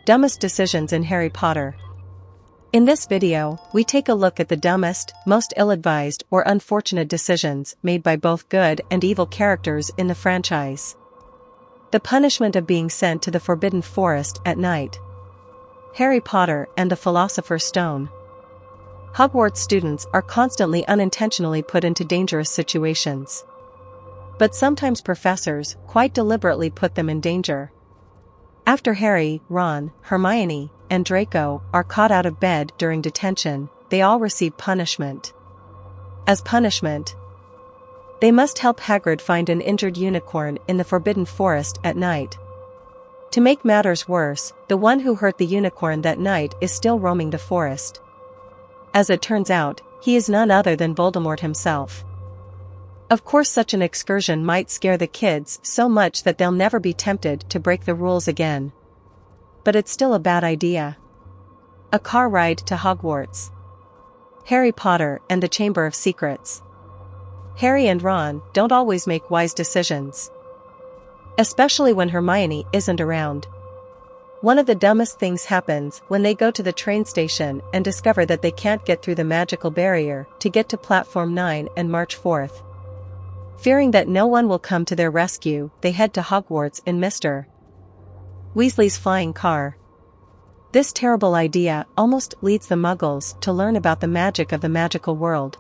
Dumbest decisions in Harry Potter. In this video, we take a look at the dumbest, most ill-advised or unfortunate decisions made by both good and evil characters in the franchise. The punishment of being sent to the Forbidden Forest at night. Harry Potter and the Philosopher's Stone. Hogwarts students are constantly unintentionally put into dangerous situations. But sometimes professors quite deliberately put them in danger. After Harry, Ron, Hermione, and Draco are caught out of bed during detention, they all receive punishment. As punishment, they must help Hagrid find an injured unicorn in the Forbidden Forest at night. To make matters worse, the one who hurt the unicorn that night is still roaming the forest. As it turns out, he is none other than Voldemort himself. Of course, such an excursion might scare the kids so much that they'll never be tempted to break the rules again. But it's still a bad idea. A car ride to Hogwarts. Harry Potter and the Chamber of Secrets. Harry and Ron don't always make wise decisions. Especially when Hermione isn't around. One of the dumbest things happens when they go to the train station and discover that they can't get through the magical barrier to get to platform 9 and march forth. Fearing that no one will come to their rescue, they head to Hogwarts in Mr. Weasley's flying car. This terrible idea almost leads the Muggles to learn about the magic of the magical world.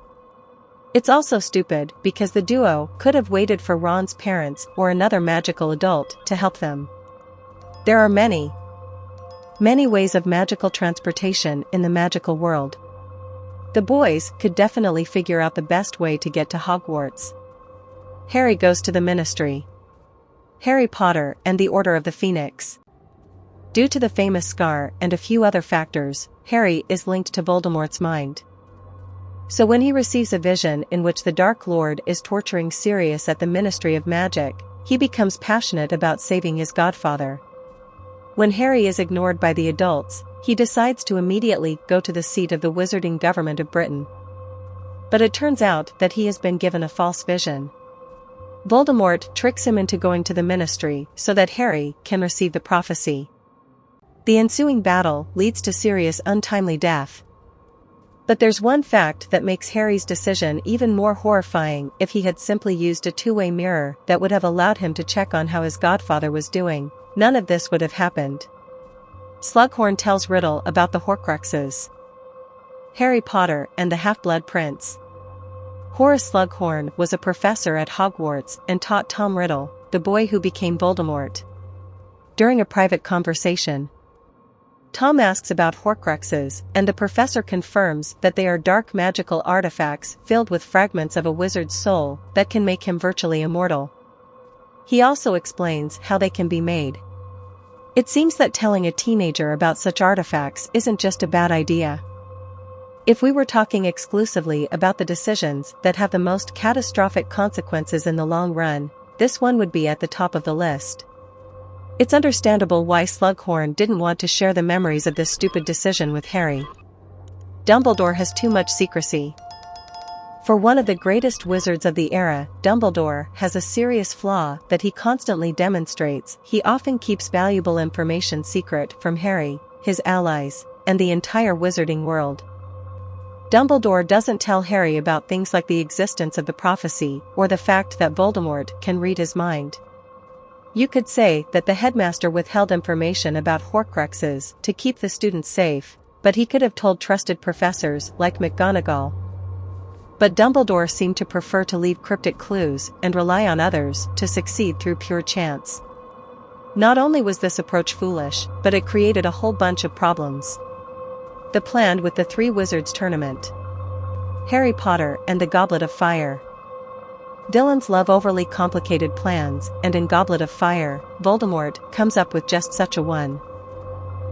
It's also stupid because the duo could have waited for Ron's parents or another magical adult to help them. There are many ways of magical transportation in the magical world. The boys could definitely figure out the best way to get to Hogwarts. Harry goes to the Ministry. Harry Potter and the Order of the Phoenix. Due to the famous scar and a few other factors, Harry is linked to Voldemort's mind. So when he receives a vision in which the Dark Lord is torturing Sirius at the Ministry of Magic, he becomes passionate about saving his godfather. When Harry is ignored by the adults, he decides to immediately go to the seat of the wizarding government of Britain. But it turns out that he has been given a false vision. Voldemort tricks him into going to the Ministry so that Harry can receive the prophecy. The ensuing battle leads to Sirius' untimely death. But there's one fact that makes Harry's decision even more horrifying. If he had simply used a two-way mirror that would have allowed him to check on how his godfather was doing, none of this would have happened. Slughorn tells Riddle about the Horcruxes. Harry Potter and the Half-Blood Prince. Horace Slughorn was a professor at Hogwarts and taught Tom Riddle, the boy who became Voldemort. During a private conversation, Tom asks about Horcruxes, and the professor confirms that they are dark magical artifacts filled with fragments of a wizard's soul that can make him virtually immortal. He also explains how they can be made. It seems that telling a teenager about such artifacts isn't just a bad idea. If we were talking exclusively about the decisions that have the most catastrophic consequences in the long run, this one would be at the top of the list. It's understandable why Slughorn didn't want to share the memories of this stupid decision with Harry. Dumbledore has too much secrecy. For one of the greatest wizards of the era, Dumbledore has a serious flaw that he constantly demonstrates. He often keeps valuable information secret from Harry, his allies, and the entire wizarding world. Dumbledore doesn't tell Harry about things like the existence of the prophecy or the fact that Voldemort can read his mind. You could say that the headmaster withheld information about Horcruxes to keep the students safe, but he could have told trusted professors like McGonagall. But Dumbledore seemed to prefer to leave cryptic clues and rely on others to succeed through pure chance. Not only was this approach foolish, but it created a whole bunch of problems. The plan with the Three Wizards Tournament. Harry Potter and the Goblet of Fire. Villains love overly complicated plans, and in Goblet of Fire, Voldemort comes up with just such a one.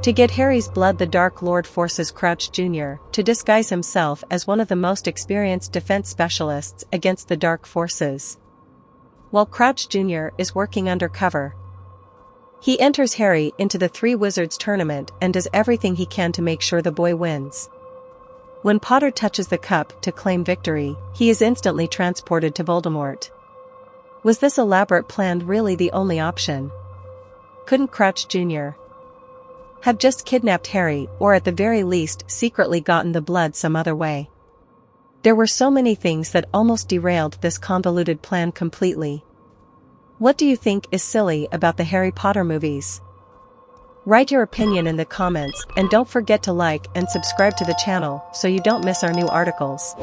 To get Harry's blood, the Dark Lord forces Crouch Jr. to disguise himself as one of the most experienced defense specialists against the dark forces. While Crouch Jr. is working undercover, he enters Harry into the Three Wizards Tournament and does everything he can to make sure the boy wins. When Potter touches the cup to claim victory, he is instantly transported to Voldemort. Was this elaborate plan really the only option? Couldn't Crouch Jr. have just kidnapped Harry or at the very least secretly gotten the blood some other way. There were so many things that almost derailed this convoluted plan completely. What do you think is silly about the Harry Potter movies? Write your opinion in the comments and don't forget to like and subscribe to the channel so you don't miss our new articles.